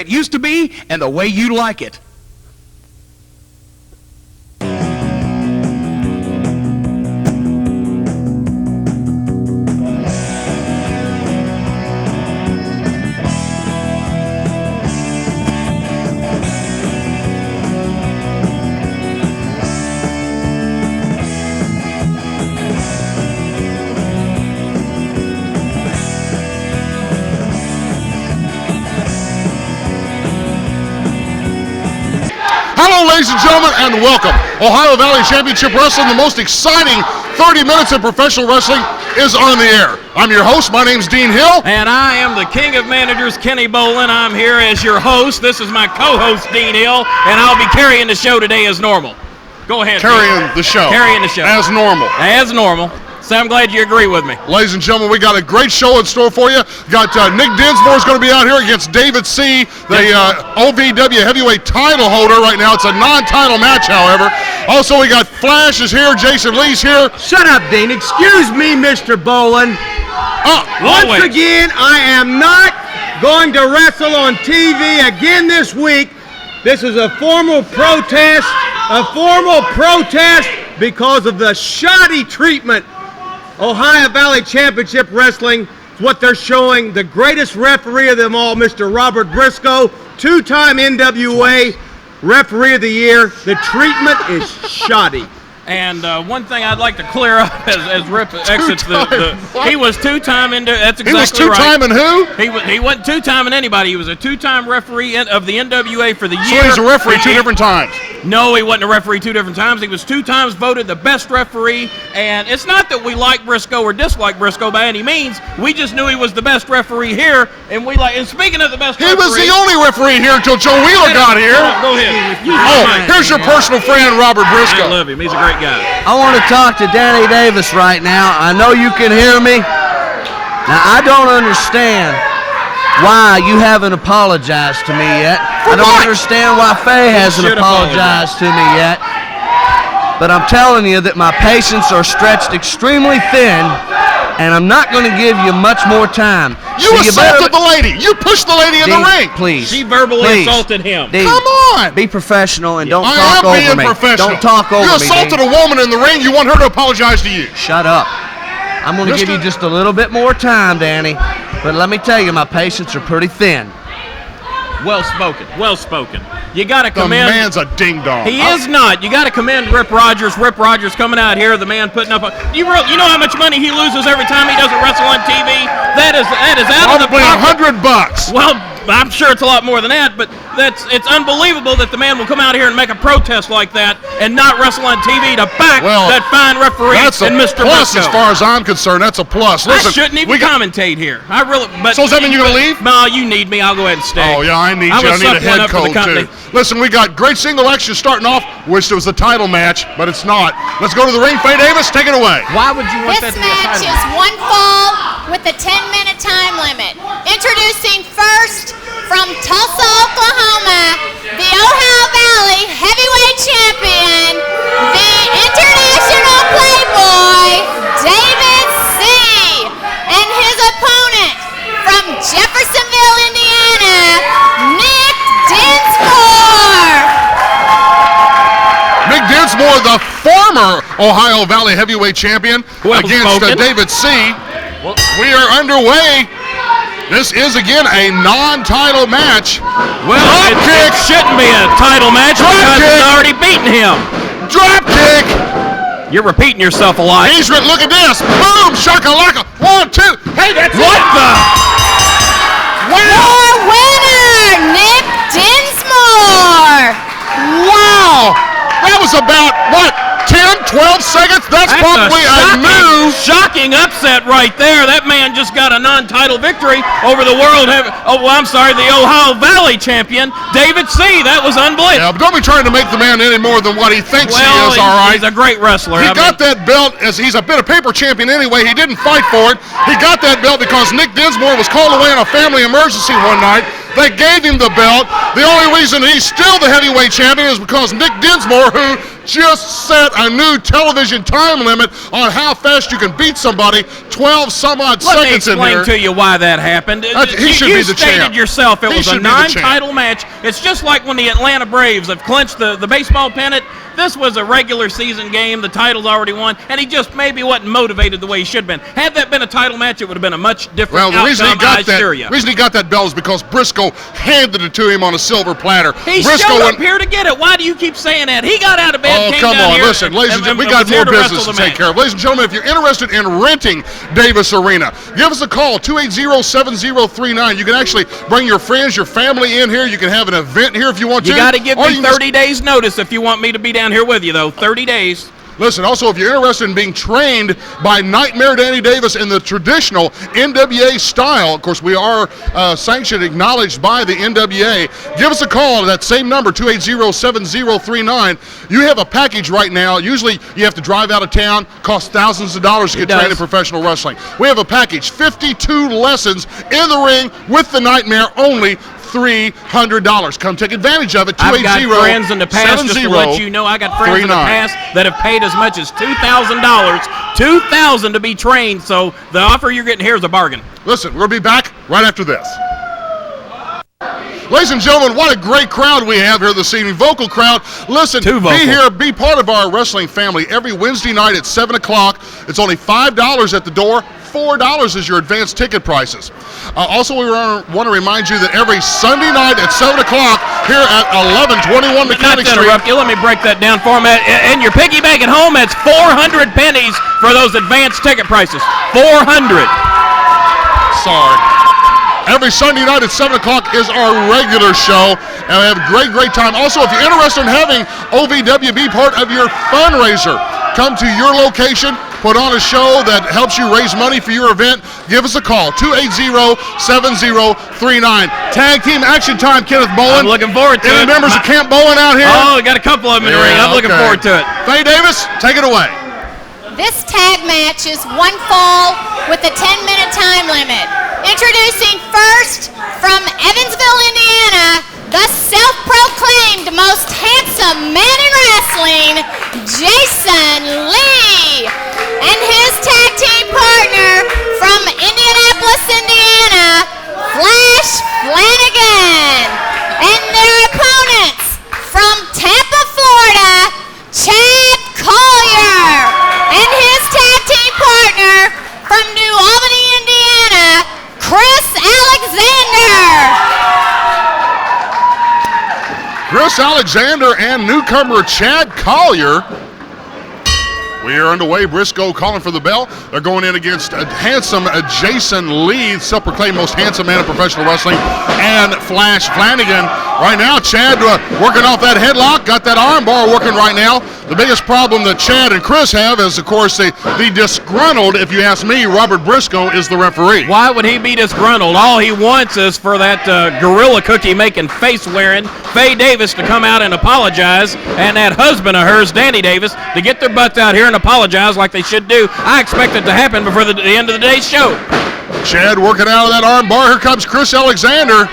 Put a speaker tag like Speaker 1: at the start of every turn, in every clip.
Speaker 1: it used to be and the way you like it.
Speaker 2: Hello, ladies and gentlemen, and welcome. Ohio Valley Championship Wrestling, the most exciting 30 minutes in professional wrestling, is on the air. I'm your host. My name's Dean Hill.
Speaker 3: And I am the king of managers, Kenny Bolin. I'm here as your host. This is my co-host, Dean Hill, and I'll be carrying the show today as normal. Go ahead.
Speaker 2: Carrying the show.
Speaker 3: Carrying the show.
Speaker 2: As normal.
Speaker 3: As normal. So I'm glad you agree with me.
Speaker 2: Ladies and gentlemen, we got a great show in store for you. Got Nick Dinsmore is going to be out here against David C., the OVW heavyweight title holder right now. It's a non-title match, however. Also, we got Flash is here. Jason Lee's here.
Speaker 4: Shut up, Dean. Excuse me, Mr. Bolin. Once again, I am not going to wrestle on TV again this week. This is a formal protest because of the shoddy treatment. Ohio Valley Championship Wrestling is what they're showing. The greatest referee of them all, Mr. Robert Brisco, two-time NWA Referee of the Year. The treatment is shoddy.
Speaker 3: And one thing I'd like to clear up as Rip exits he was two-time into. That's exactly right.
Speaker 2: He was two-time in who?
Speaker 3: He wasn't two-time in anybody. He was a two-time referee of the NWA for the year.
Speaker 2: So he's a referee two different times.
Speaker 3: No, he wasn't a referee two different times. He was two times voted the best referee. And it's not that we like Brisco or dislike Brisco by any means. We just knew he was the best referee here, and we like. And speaking of the best,
Speaker 2: he was the only referee here until Joe Wheeler got here.
Speaker 3: Go ahead.
Speaker 2: Here's your personal friend, Robert Brisco.
Speaker 3: I love him. He's a great guy.
Speaker 4: I want to talk to Danny Davis right now. I know you can hear me. Now, I don't understand why you haven't apologized to me yet. I don't understand why Faye hasn't apologized to me yet. But I'm telling you that my patience are stretched extremely thin, and I'm not going to give you much more time.
Speaker 2: You assaulted the lady. You pushed the lady in the ring.
Speaker 4: Please.
Speaker 3: She verbally assaulted him.
Speaker 4: Dean,
Speaker 2: come on.
Speaker 4: Be professional and don't
Speaker 2: I
Speaker 4: talk over me.
Speaker 2: am being professional.
Speaker 4: Don't talk over me.
Speaker 2: You assaulted a woman in the ring. You want her to apologize to you.
Speaker 4: Shut up. I'm going to give you just a little bit more time, Danny. But let me tell you, my patience are pretty thin.
Speaker 3: Well spoken. Well spoken. You got to commend.
Speaker 2: The man's a ding-dong.
Speaker 3: He is not. You got to commend Rip Rogers. Rip Rogers coming out here, the man putting up you know how much money he loses every time he doesn't wrestle on TV? That is out of the pocket.
Speaker 2: $100.
Speaker 3: Well, I'm sure it's a lot more than that, but it's unbelievable that the man will come out here and make a protest like that and not wrestle on TV to back that fine referee and Mr.
Speaker 2: Plus,
Speaker 3: Brisco.
Speaker 2: as far as I'm concerned, that's a plus. Listen,
Speaker 3: I shouldn't even commentate here.
Speaker 2: So does that mean you're going to leave?
Speaker 3: No, you need me. I'll go ahead and stay.
Speaker 2: Oh, yeah, I need you. I need a head coach, too. Listen, we got great single action starting off. Wish it was a title match, but it's not. Let's go to the ring. Faye Davis, take it away.
Speaker 3: Why would you want that to be a title
Speaker 5: match? This match is one fall with a 10-minute time limit. Introducing first from Tulsa, Oklahoma, the Ohio Valley Heavyweight Champion, the International Playboy, David C., and his opponent from Jeffersonville, Indiana, Nick Dinsmore.
Speaker 2: Nick Dinsmore, the former Ohio Valley Heavyweight Champion, against David C. We are underway. This is, again, a non-title match.
Speaker 3: Well, it shouldn't be a title match because it's already beaten him.
Speaker 2: Drop kick.
Speaker 3: You're repeating yourself a lot.
Speaker 2: Look at this. Boom, shakalaka. 1, 2. Hey, that's
Speaker 3: what the?
Speaker 5: Wow. Your winner, Nick Dinsmore.
Speaker 2: Wow. That was about, what, 10, 12 seconds? That's probably a move.
Speaker 3: Shocking upset right there. That man just got a non-title victory over the the Ohio Valley champion, David C. That was unbelievable.
Speaker 2: Yeah, but don't be trying to make the man any more than what he thinks he is, all right?
Speaker 3: He's a great wrestler.
Speaker 2: He got that belt as he's a bit of paper champion anyway. He didn't fight for it. He got that belt because Nick Dinsmore was called away on a family emergency one night. They gave him the belt. The only reason he's still the heavyweight champion is because Nick Dinsmore, who just set a new television time limit on how fast you can beat somebody. 12 some odd seconds in here.
Speaker 3: Let me explain to you why that happened.
Speaker 2: He should be the champ.
Speaker 3: You stated yourself it was a
Speaker 2: should be the champ.
Speaker 3: non-title match. It's just like when the Atlanta Braves have clinched the baseball pennant. This was a regular season game. The title's already won, and he just maybe wasn't motivated the way he should have been. Had that been a title match, it would have been a much different outcome.
Speaker 2: The reason he got that belt is because Brisco handed it to him on a silver platter.
Speaker 3: He showed up here to get it. Why do you keep saying that? He got out of bed, came
Speaker 2: come
Speaker 3: down
Speaker 2: on,
Speaker 3: here,
Speaker 2: listen, ladies and gentlemen, we got more business to take care of. Ladies and gentlemen, if you're interested in renting Davis Arena, give us a call, 280-7039. You can actually bring your friends, your family in here. You can have an event here if you want to.
Speaker 3: You got to give me 30 days notice if you want me to be down here with you, though. 30 days.
Speaker 2: Listen, also, if you're interested in being trained by Nightmare Danny Davis in the traditional NWA style, of course, we are sanctioned, acknowledged by the NWA, give us a call at that same number, 280-7039. You have a package right now. Usually, you have to drive out of town, cost thousands of dollars to get trained in professional wrestling. We have a package, 52 lessons in the ring with the Nightmare, only $300. Come take advantage of it. 280-7039.
Speaker 3: I've got friends in the past, just to let you know, I got friends in the past that have paid as much as $2,000 to be trained, so the offer you're getting here is a bargain.
Speaker 2: Listen, we'll be back right after this. Ladies and gentlemen, what a great crowd we have here this evening. Vocal crowd. Listen, be here, be part of our wrestling family every Wednesday night at 7 o'clock. It's only $5 at the door. $4 is your advanced ticket prices. Also, we want to remind you that every Sunday night at 7 o'clock here at 1121 Mechanic Street.
Speaker 3: Interrupt you. Let me break that down for me. And your piggyback at home, that's 400 pennies for those advanced ticket prices. 400.
Speaker 2: Sorry. Every Sunday night at 7 o'clock is our regular show, and we have a great, great time. Also, if you're interested in having OVW be part of your fundraiser, come to your location, put on a show that helps you raise money for your event, give us a call, 280-7039. Tag team action time, Kenneth Bolin.
Speaker 3: I'm looking forward to it.
Speaker 2: Any members of Camp Bolin out here?
Speaker 3: Oh, we got a couple of them in the ring. I'm looking forward to it.
Speaker 2: Faye Davis, take it away.
Speaker 5: This tag match is one fall with a 10-minute time limit. Introducing first from Evansville, Indiana, the self-proclaimed most handsome man in wrestling, Jason Lee, and his tag team partner from Indianapolis, Indiana, Flash Flanagan, and their opponents from Tampa, Florida, Chad Collyer, and his tag team partner from New Albany, Indiana, Chris Alexander.
Speaker 2: Chris Alexander and newcomer Chad Collyer. We are underway. Brisco calling for the bell. They're going in against a handsome Jason Lee, self-proclaimed most handsome man in professional wrestling, and Flash Flanagan. Right now, Chad working off that headlock, got that arm bar working right now. The biggest problem that Chad and Chris have is, of course, the disgruntled, if you ask me, Robert Brisco is the referee.
Speaker 3: Why would he be disgruntled? All he wants is for that gorilla cookie making face wearing Faye Davis to come out and apologize, and that husband of hers, Danny Davis, to get their butts out here and apologize like they should do. I expect it to happen before the end of the day's show.
Speaker 2: Chad working out of that arm bar. Here comes Chris Alexander.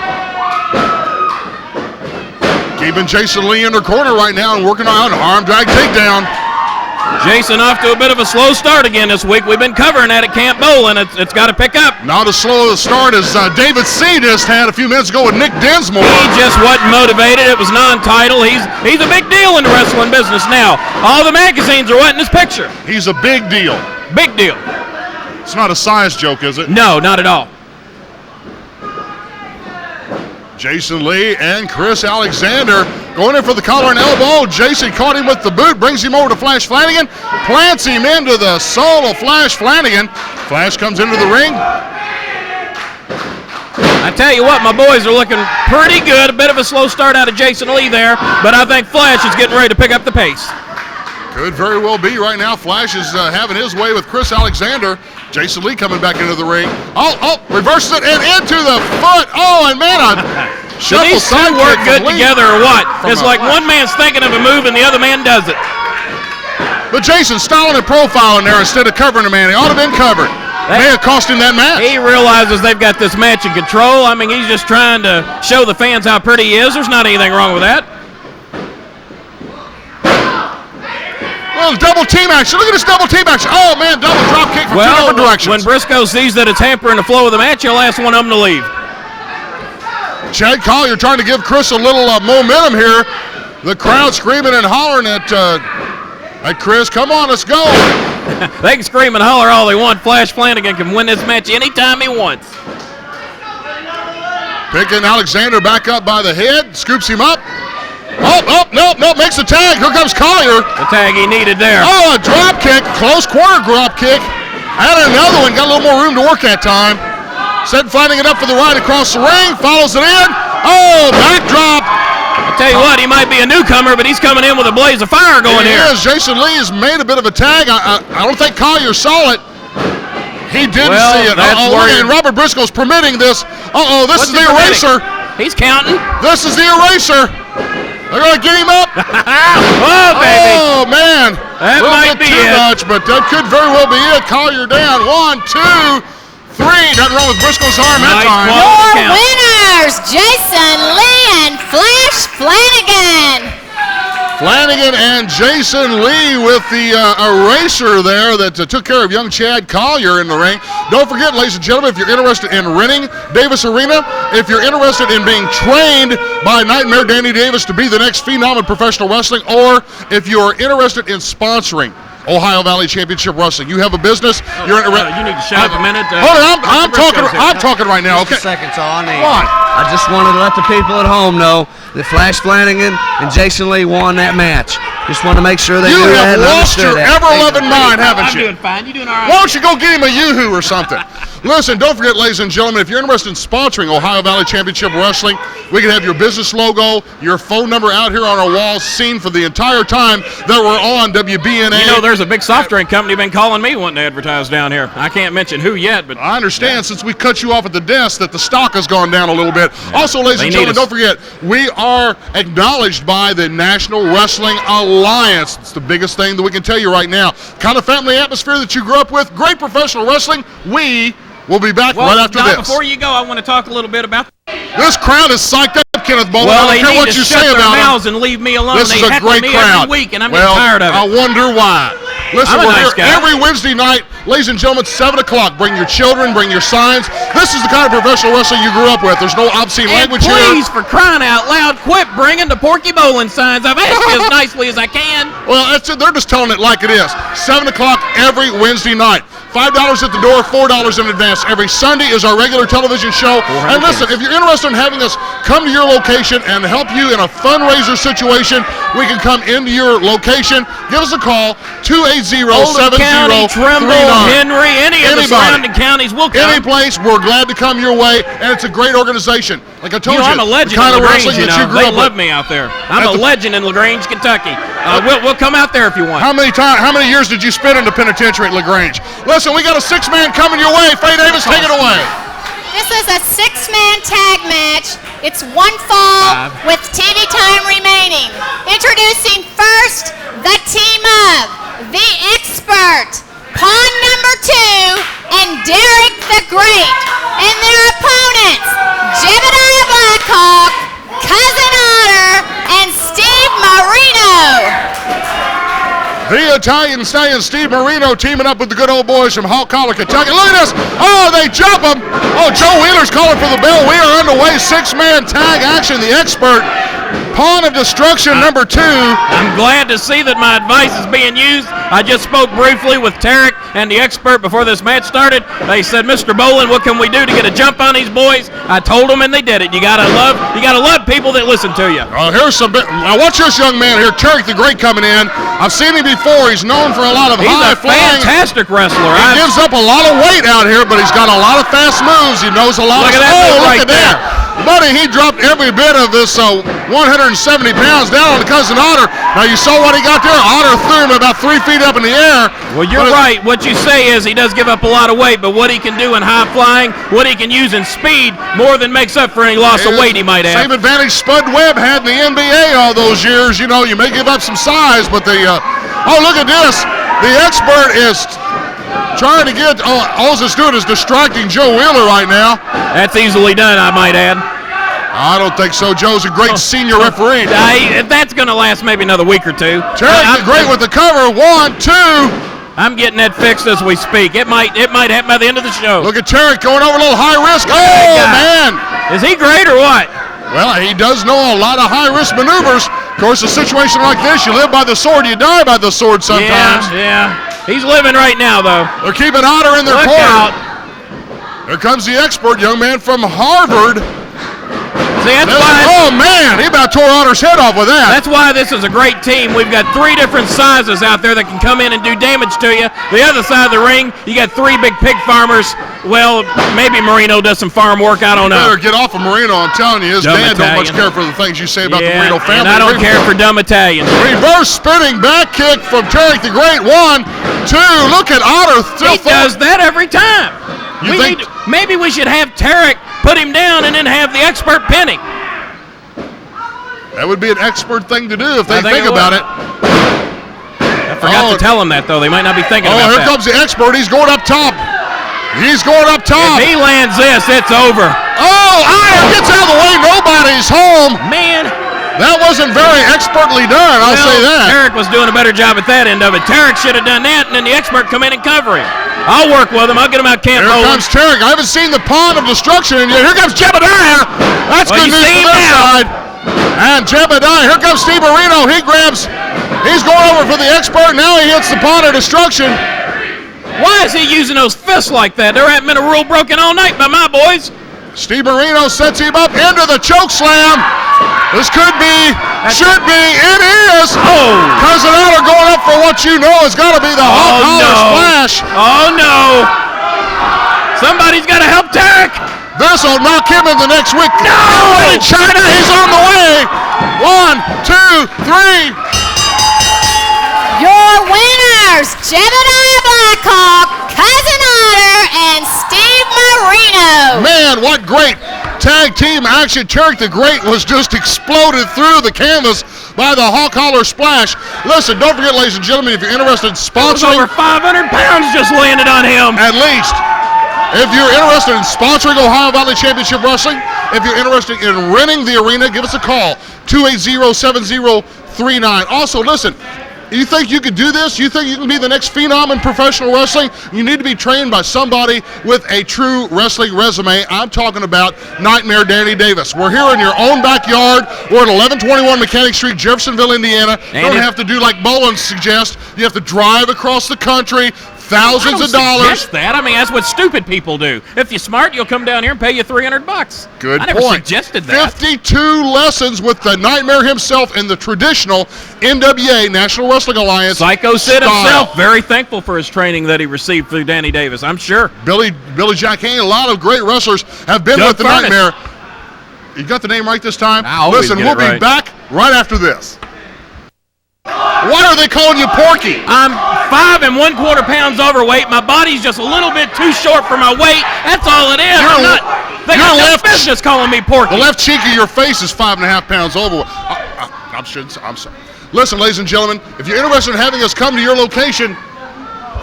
Speaker 2: Keeping Jason Lee in the corner right now and working on an arm drag takedown.
Speaker 3: Jason off to a bit of a slow start again this week. We've been covering that at Camp Bolin. It's got to pick up.
Speaker 2: Not as slow a start as David C. just had a few minutes ago with Nick Dinsmore.
Speaker 3: He just wasn't motivated. It was non-title. He's a big deal in the wrestling business now. All the magazines are wanting his picture.
Speaker 2: He's a big deal.
Speaker 3: Big deal.
Speaker 2: It's not a size joke, is it?
Speaker 3: No, not at all.
Speaker 2: Jason Lee and Chris Alexander going in for the collar and elbow. Jason caught him with the boot, brings him over to Flash Flanagan, plants him into the soul of Flash Flanagan. Flash comes into the ring.
Speaker 3: I tell you what, my boys are looking pretty good. A bit of a slow start out of Jason Lee there, but I think Flash is getting ready to pick up the pace.
Speaker 2: Could very well be right now. Flash is having his way with Chris Alexander. Jason Lee coming back into the ring. Oh, reverses it and into the foot. Oh, and man,
Speaker 3: do these two work good together or what? It's like one man's thinking of a move and the other man does it.
Speaker 2: But Jason's styling and profiling there instead of covering a man. He ought to have been covered. May have cost him that match.
Speaker 3: He realizes they've got this match in control. I mean, he's just trying to show the fans how pretty he is. There's not anything wrong with that.
Speaker 2: little double team action. Look at this double team action. Oh, man, double drop kick from two different directions.
Speaker 3: When Brisco sees that it's hampering the flow of the match, he'll ask one of them to leave.
Speaker 2: Chad Collyer trying to give Chris a little momentum here. The crowd screaming and hollering at Chris. Come on, let's go.
Speaker 3: They can scream and holler all they want. Flash Flanagan can win this match anytime he wants.
Speaker 2: Picking Alexander back up by the head. Scoops him up. No, makes the tag. Here comes Collyer.
Speaker 3: The tag he needed there.
Speaker 2: Oh, a drop kick. Close quarter drop kick. And another one. Got a little more room to work that time. Set Flanagan up for the right across the ring. Follows it in. Oh, backdrop.
Speaker 3: I'll tell you what, he might be a newcomer, but he's coming in with a blaze of fire going here.
Speaker 2: He is. Jason Lee has made a bit of a tag. I don't think Collyer saw it. He didn't see it. And Robert Brisco's permitting this. This is the eraser.
Speaker 3: He's counting.
Speaker 2: This is the eraser. They're going to get him up.
Speaker 3: Oh, baby.
Speaker 2: Oh, man.
Speaker 3: That might be
Speaker 2: too much, but that could very well be it. Collyer down. 1, 2, 3. Nothing wrong with Brisco's arm that time.
Speaker 5: Your winners, Jason Lee and Flash Flanagan.
Speaker 2: Flanagan and Jason Lee with the eraser there that took care of young Chad Collyer in the ring. Don't forget, ladies and gentlemen, if you're interested in renting Davis Arena, if you're interested in being trained by Nightmare Danny Davis to be the next phenom in professional wrestling, or if you're interested in sponsoring Ohio Valley Championship Wrestling. You have a business.
Speaker 3: You need to shut up a minute.
Speaker 2: Hold on, I'm talking right now. Okay.
Speaker 4: Just a second, so I need.
Speaker 2: What?
Speaker 4: I just wanted to let the people at home know that Flash Flanagan and Jason Lee won that match. Just want to make sure they knew that.
Speaker 2: You have lost your ever-loving mind, haven't you?
Speaker 3: I'm doing fine. You're doing all right.
Speaker 2: Why don't you go get him a yoo-hoo or something? Listen, don't forget, ladies and gentlemen, if you're interested in sponsoring Ohio Valley Championship Wrestling, we can have your business logo, your phone number out here on our walls, seen for the entire time that we're on WBNA.
Speaker 3: You know, there's a big soft drink company been calling me wanting to advertise down here. I can't mention who yet, but
Speaker 2: I understand since we cut you off at the desk that the stock has gone down a little bit. Yeah. Also, ladies and gentlemen, don't forget, we are acknowledged by the National Wrestling Alliance. It's the biggest thing that we can tell you right now. Kind of family atmosphere that you grew up with, great professional wrestling. We'll be back right after this.
Speaker 3: Before you go, I want to talk a little bit about
Speaker 2: this crowd is psyched up, Kenneth Bolin.
Speaker 3: Well,
Speaker 2: I don't care what you say about
Speaker 3: mouths and leave me alone.
Speaker 2: This is a great crowd.
Speaker 3: Every week, and I'm getting tired of it.
Speaker 2: I wonder why. Listen, we're here every Wednesday night, ladies and gentlemen, 7 o'clock. Bring your children, bring your signs. This is the kind of professional wrestling you grew up with. There's no obscene language here.
Speaker 3: Please, for crying out loud, quit bringing the Porky Bolin signs. I've asked you as nicely as I can.
Speaker 2: Well, that's it. They're just telling it like it is. 7 o'clock every Wednesday night. $5 at the door, $4 in advance. Every Sunday is our regular television show. And listen, if you're interested in having us come to your location and help you in a fundraiser situation, we can come into your location. Give us a call, 280-7039.
Speaker 3: Trimble, Henry, any of the surrounding counties will come.
Speaker 2: Any place, we're glad to come your way, and it's a great organization. Like I told you,
Speaker 3: I'm a legend
Speaker 2: the kind
Speaker 3: in
Speaker 2: of
Speaker 3: LaGrange,
Speaker 2: wrestling that you grew
Speaker 3: they
Speaker 2: up
Speaker 3: love
Speaker 2: with.
Speaker 3: me out there. I'm a legend in LaGrange, Kentucky. We'll come out there if you want.
Speaker 2: How many years did you spend in the penitentiary at LaGrange? Listen, we got a 6-man coming your way. Faye Davis, take it away.
Speaker 5: This is a 6-man tag match. It's 1 fall with TV time remaining. Introducing first, the team of The Expert, Pawn number 2, and Derek the Great. And their opponents, Jebediah Blackhawk, Cousin Otter, and Steve Marino.
Speaker 2: The Italian Stallion Steve Marino teaming up with the good old boys from Collyer, Kentucky. Look at this. Oh, they jump him. Oh, Joe Wheeler's calling for the bell. We are underway. 6-man tag action. The Expert, Pawn of Destruction number 2.
Speaker 3: I'm glad to see that my advice is being used. I just spoke briefly with Tarek and the Expert before this match started. They said, Mr. Bolin, what can we do to get a jump on these boys? I told them, and they did it. You gotta love people that listen to you.
Speaker 2: Here's some. Now watch this young man here, Tarek the Great, coming in. I've seen him before. He's known for a lot of high flying.
Speaker 3: He's a fantastic wrestler.
Speaker 2: He gives up a lot of weight out here, but he's got a lot of fast moves. He knows a lot of.
Speaker 3: Look at that
Speaker 2: look at that. Buddy, he dropped every bit of this 170 pounds down on the Cousin Otter. Now, you saw what he got there? Otter threw him about 3 feet up in the air.
Speaker 3: Well, you're right. What you say is he does give up a lot of weight, but what he can do in high flying, what he can use in speed, more than makes up for any loss of weight he might have.
Speaker 2: Same advantage Spud Webb had in the NBA all those years. You know, you may give up some size, but oh, look at this. The Expert is trying to get, all it's doing is distracting Joe Wheeler right now.
Speaker 3: That's easily done, I might add.
Speaker 2: I don't think so. Joe's a great senior referee.
Speaker 3: That's going to last maybe another week or two.
Speaker 2: Tarek the Great with the cover. 1, 2.
Speaker 3: I'm getting that fixed as we speak. It might happen by the end of the show.
Speaker 2: Look at Tarek going over a little high risk. Oh, man.
Speaker 3: Is he great or what?
Speaker 2: Well, he does know a lot of high-risk maneuvers. Of course, a situation like this, you live by the sword, you die by the sword sometimes.
Speaker 3: Yeah. He's living right now, though.
Speaker 2: They're keeping Otter in their
Speaker 3: Look
Speaker 2: corner.
Speaker 3: out.
Speaker 2: Here comes the expert young man from Harvard.
Speaker 3: See, that's why.
Speaker 2: Oh, man, he about tore Otter's head off with that.
Speaker 3: That's why this is a great team. We've got 3 different sizes out there that can come in and do damage to you. The other side of the ring, you got 3 big pig farmers. Well, maybe Marino does some farm work. I don't know.
Speaker 2: You better get off of Marino. I'm telling you, his dad don't much care for the things you say about the Marino family.
Speaker 3: And I don't care for dumb Italians.
Speaker 2: Reverse spinning back kick from Tarek the Great. 1, 2. Look at Otter.
Speaker 3: He does that every time. Maybe we should have Tarek put him down and then have the expert pin him.
Speaker 2: That would be an expert thing to do if they think about it.
Speaker 3: I forgot to tell them that, though. They might not be thinking about that.
Speaker 2: Oh, here comes the expert. He's going up top. He's going up top.
Speaker 3: If he lands this, it's over.
Speaker 2: Oh, Otter gets out of the way. Nobody's home.
Speaker 3: Man.
Speaker 2: That wasn't very expertly done, I'll say that.
Speaker 3: Tarek was doing a better job at that end of it. Tarek should have done that, and then the expert come in and cover him. I'll work with him. I'll get him out Camp Bolin.
Speaker 2: Here comes Tarek. I haven't seen the pond of destruction in yet. Here comes Jebediah. That's good news for their side. And Jebediah. Here comes Steve Marino. He's going over for the expert. Now he hits the pond of destruction.
Speaker 3: Why is he using those fists like that? There hasn't been a rule broken all night by my boys.
Speaker 2: Steve Marino sets him up into the choke slam. This should be, it is.
Speaker 3: Oh.
Speaker 2: Cousin Otter going up for what you know has got to be the Hawk Holler Splash.
Speaker 3: Oh, no. Somebody's got to help Tarek.
Speaker 2: This will knock him in the next week.
Speaker 3: No!
Speaker 2: In China, he's on the way. 1, 2, 3.
Speaker 5: Your winners, Jebediah Blackhawk, Cousin Otter, and Steve Marino.
Speaker 2: Man, what great tag team action. Tarek the Great was just exploded through the canvas by the Hawk Holler Splash. Listen, don't forget, ladies and gentlemen, if you're interested in sponsoring.
Speaker 3: Over 500 pounds just landed on him.
Speaker 2: At least. If you're interested in sponsoring Ohio Valley Championship Wrestling, if you're interested in renting the arena, give us a call, 280-7039. Also, listen, you think you could do this? You think you can be the next phenom in professional wrestling? You need to be trained by somebody with a true wrestling resume. I'm talking about Nightmare Danny Davis. We're here in your own backyard. We're at 1121 Mechanic Street, Jeffersonville, Indiana. You don't have to do like Bolin suggests. You have to drive across the country. Thousands of dollars.
Speaker 3: That. I mean, that's what stupid people do. If you're smart, you'll come down here and pay you $300.
Speaker 2: Good
Speaker 3: point. I never suggested that.
Speaker 2: 52 lessons with the Nightmare himself in the traditional NWA, National Wrestling Alliance.
Speaker 3: Psycho Sid himself, very thankful for his training that he received through Danny Davis, I'm sure.
Speaker 2: Billy Jack Hayne, a lot of great wrestlers have been with the Nightmare. You got the name right this time? Listen, we'll be back right after this. Why are they calling you Porky?
Speaker 3: I'm 5 1/4 pounds overweight. My body's just a little bit too short for my weight. That's all it is. They got no business calling me Porky.
Speaker 2: The left cheek of your face is 5.5 pounds overweight. I'm sorry. Listen, ladies and gentlemen, if you're interested in having us come to your location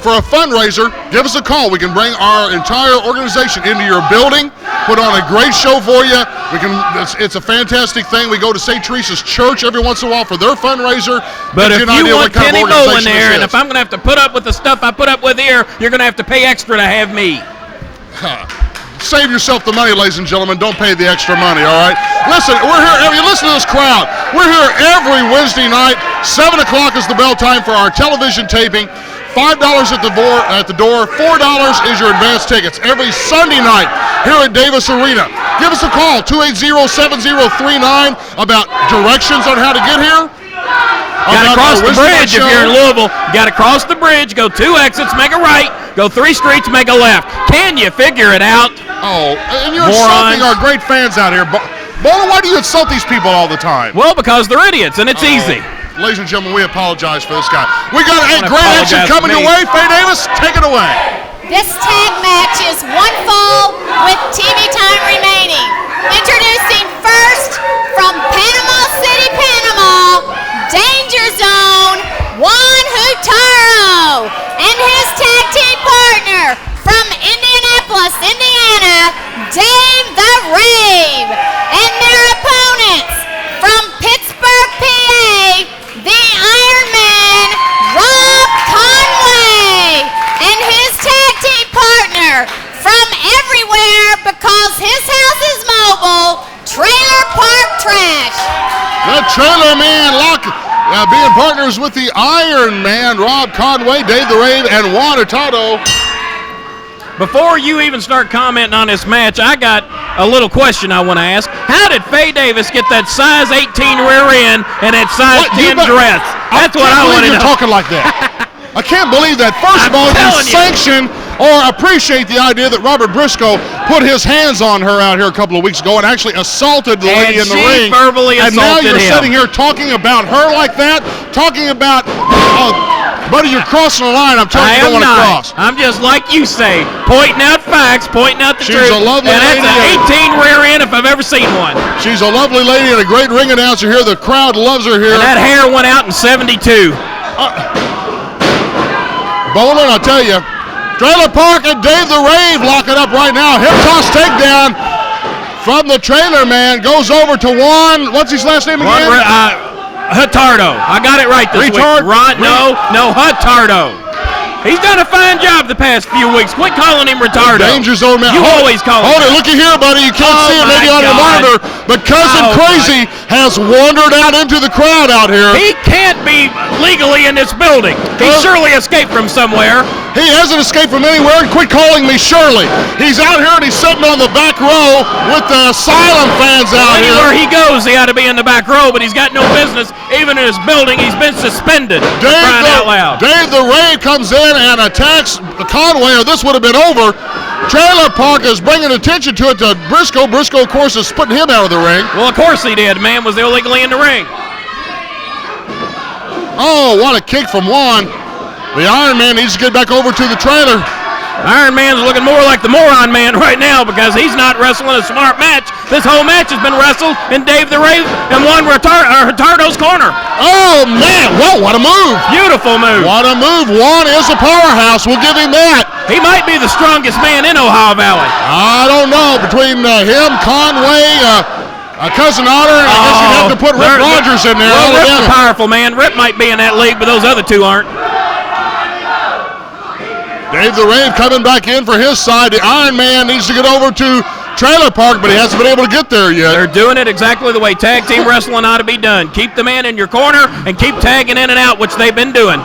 Speaker 2: for a fundraiser, give us a call. We can bring our entire organization into your building, put on a great show for you. It's a fantastic thing. We go to St. Teresa's Church every once in a while for their fundraiser.
Speaker 3: But if you want Kenny Bolin there, and if I'm going to have to put up with the stuff I put up with here, you're going to have to pay extra to have me.
Speaker 2: Save yourself the money, ladies and gentlemen. Don't pay the extra money, all right? Listen, we're here. You listen to this crowd. We're here every Wednesday night. 7 o'clock is the bell time for our television taping. $5 at the door, $4 is your advance tickets. Every Sunday night here at Davis Arena. Give us a call, 280-7039, about directions on how to get here.
Speaker 3: Got to cross the bridge if you're in Louisville. Got to cross the bridge, go 2 exits, make a right, go 3 streets, make a left. Can you figure it out?
Speaker 2: Oh, and you're insulting our great fans out here. Bolin, why do you insult these people all the time?
Speaker 3: Well, because they're idiots, and it's easy.
Speaker 2: Ladies and gentlemen, we apologize for this guy. We got a great action coming your way. Faye Davis, take it away.
Speaker 5: This tag match is 1 fall with TV time remaining. Introducing first from Panama City, Panama, Danger Zone, Juan Hurtado, and his tag team partner from Indianapolis, Indiana, Dave the Rave, and their
Speaker 2: The Trailer Man being partners with the Ironman, Rob Conway, Dave the Rave, and Juan Hurtado.
Speaker 3: Before you even start commenting on this match, I got a little question I want to ask. How did Faye Davis get that size 18 rear end and that size 10 dress? That's what I want to know.
Speaker 2: You're talking like that. I can't believe that. First of all, you sanction or appreciate the idea that Robert Brisco put his hands on her out here a couple of weeks ago and actually assaulted the lady in the ring.
Speaker 3: Verbally
Speaker 2: and now
Speaker 3: assaulted
Speaker 2: you're
Speaker 3: him.
Speaker 2: sitting here talking about her like that, talking about, buddy, you're crossing the line. I'm telling you, you don't want to cross.
Speaker 3: I'm just like you say, pointing out facts, pointing out the truth.
Speaker 2: She's a lovely lady.
Speaker 3: And that's an 18 rear end if I've ever seen one.
Speaker 2: She's a lovely lady and a great ring announcer here. The crowd loves her here.
Speaker 3: And that hair went out in 72.
Speaker 2: Bolin, I'll tell you, Trailer Park and Dave the Rave lock it up right now. Hip toss takedown from the Trailer Man. Goes over to Juan. What's his last name again?
Speaker 3: Hurtado. I got it right this week. No, Hurtado. He's done a fine job the past few weeks. Quit calling him Retardo.
Speaker 2: Danger zone man.
Speaker 3: You always call him.
Speaker 2: Hold it, looky here, buddy. You can't see it maybe on your monitor, but Cousin Crazy has wandered out into the crowd out here.
Speaker 3: He can't be legally in this building. He surely escaped from somewhere.
Speaker 2: He hasn't escaped from anywhere, and quit calling me Shirley. He's out here and he's sitting on the back row with the Asylum fans out here.
Speaker 3: Anywhere he goes, he ought to be in the back row, but he's got no business. Even in his building, he's been suspended. Crying out loud.
Speaker 2: Dave the Rave comes in and attacks Conway, or this would have been over. Trailer Park is bringing attention to it to Brisco. Brisco, of course, is putting him out of the ring.
Speaker 3: Well, of course he did. Man was illegally in the ring.
Speaker 2: Oh, what a kick from Juan. The Iron Man needs to get back over to the trailer.
Speaker 3: Iron Man's looking more like the Moron Man right now because he's not wrestling a smart match. This whole match has been wrestled in Dave the Rave and Juan Hurtado's corner.
Speaker 2: Oh, man. Whoa, what a move.
Speaker 3: Beautiful move.
Speaker 2: What a move. Juan is a powerhouse. We'll give him that.
Speaker 3: He might be the strongest man in Ohio Valley.
Speaker 2: I don't know. Between him, Conway, Cousin Otter, and I guess you'd have to put Rip Rogers in there.
Speaker 3: Well, Rip's a powerful man. Rip might be in that league, but those other two aren't.
Speaker 2: Dave the Rave coming back in for his side. The Iron Man needs to get over to Trailer Park, but he hasn't been able to get there yet.
Speaker 3: They're doing it exactly the way tag team wrestling ought to be done. Keep the man in your corner and keep tagging in and out, which they've been doing.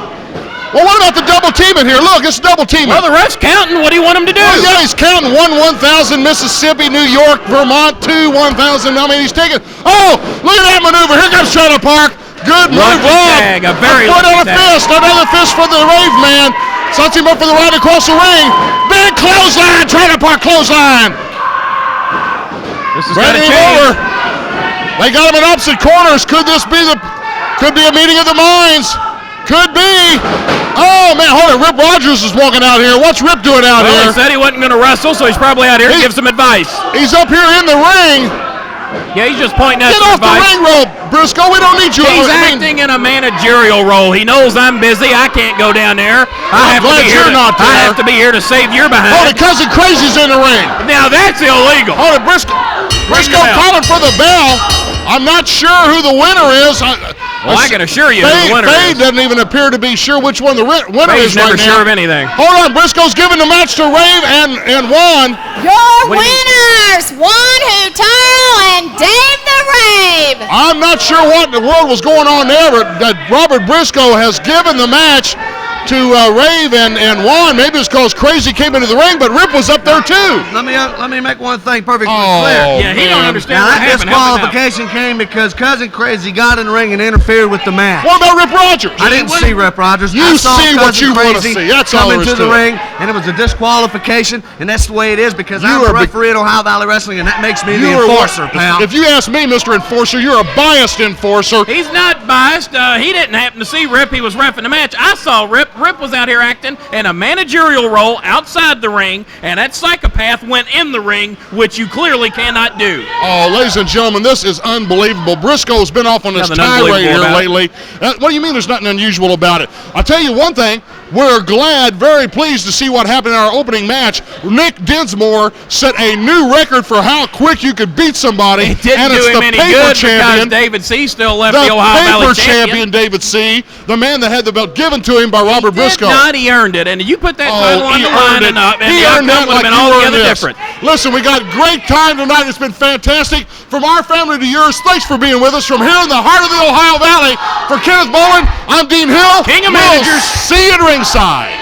Speaker 2: Well, what about the double teaming here? Look, it's double teaming.
Speaker 3: Well, the ref's counting. What do you want him to do?
Speaker 2: Well, yeah, he's counting 1,000, Mississippi, New York, Vermont, 1,000. I mean, he's taking. Oh, look at that maneuver. Here comes Trailer Park. Good move,
Speaker 3: Tag, a very
Speaker 2: foot on a
Speaker 3: tag.
Speaker 2: fist. Another fist for the Rave Man. Sets him up for the right across the ring. Big clothesline. Trailer Park clothesline.
Speaker 3: This is
Speaker 2: Bringing him over. They got him in opposite corners. Could this be could be a meeting of the minds? Could be. Oh, man, hold it. Rip Rogers is walking out here. What's Rip doing out here?
Speaker 3: He said he wasn't going to wrestle, so he's probably out here to give some advice.
Speaker 2: He's up here in the ring.
Speaker 3: Yeah, he's just pointing out
Speaker 2: Get
Speaker 3: some
Speaker 2: off
Speaker 3: advice.
Speaker 2: the ring rope, Brisco. We don't need you.
Speaker 3: He's acting in a managerial role. He knows I'm busy. I can't go down there. I have to be here to save your behind.
Speaker 2: Hold it, Cousin Crazy's in the ring.
Speaker 3: Now that's illegal.
Speaker 2: Hold it, Brisco calling for the bell. I'm not sure who the winner is.
Speaker 3: Well, I can assure you who the winner
Speaker 2: is.
Speaker 3: is.
Speaker 2: doesn't even appear to be sure which one the winner is right now.
Speaker 3: Never sure of anything.
Speaker 2: Hold on, Brisco's giving the match to Rave and Juan.
Speaker 5: Your winners, Juan Hurtado and Dave the Rave.
Speaker 2: I'm not sure what in the world was going on there, but that Robert Brisco has given the match to Rave and Juan. Maybe it's because Crazy came into the ring, but Rip was up there too.
Speaker 4: Let me make one thing perfectly
Speaker 2: Oh,
Speaker 4: clear.
Speaker 3: Yeah, he don't understand
Speaker 4: Now
Speaker 3: what
Speaker 4: that
Speaker 3: happened.
Speaker 4: disqualification came because Cousin Crazy got in the ring and interfered with the match.
Speaker 2: What about Rip Rogers?
Speaker 4: I didn't see Rip Rogers.
Speaker 2: You
Speaker 4: I saw
Speaker 2: see what
Speaker 4: Cousin
Speaker 2: you want to
Speaker 4: Crazy
Speaker 2: see. That's all
Speaker 4: come
Speaker 2: there is
Speaker 4: into the
Speaker 2: to it.
Speaker 4: ring, and it was a disqualification, and that's the way it is because I'm a referee at Ohio Valley Wrestling, and that makes me the enforcer, pal.
Speaker 2: If you ask me, Mr. Enforcer, you're a biased enforcer.
Speaker 3: He's not biased. He didn't happen to see Rip. He was reffing the match. I saw Rip. Rip was out here acting in a managerial role outside the ring, and that psychopath went in the ring, which you clearly cannot do.
Speaker 2: Oh, ladies and gentlemen, this is unbelievable. Brisco's been off on this tirade here lately. What do you mean there's nothing unusual about it? I'll tell you one thing. We're glad, very pleased to see what happened in our opening match. Nick Dinsmore set a new record for how quick you could beat somebody.
Speaker 3: It didn't do him any good because David C. still left the Ohio Valley champion.
Speaker 2: David C., the man that had the belt given to him by Robert Brisco.
Speaker 3: He earned it, and you put that title on the line and the
Speaker 2: he earned
Speaker 3: outcome would have been altogether different.
Speaker 2: Listen, we got great time tonight. It's been fantastic. From our family to yours, thanks for being with us from here in the heart of the Ohio Valley. For Kenneth Bolin, I'm Dean Hill.
Speaker 3: King of
Speaker 2: We'll
Speaker 3: Managers.
Speaker 2: see you at ringside.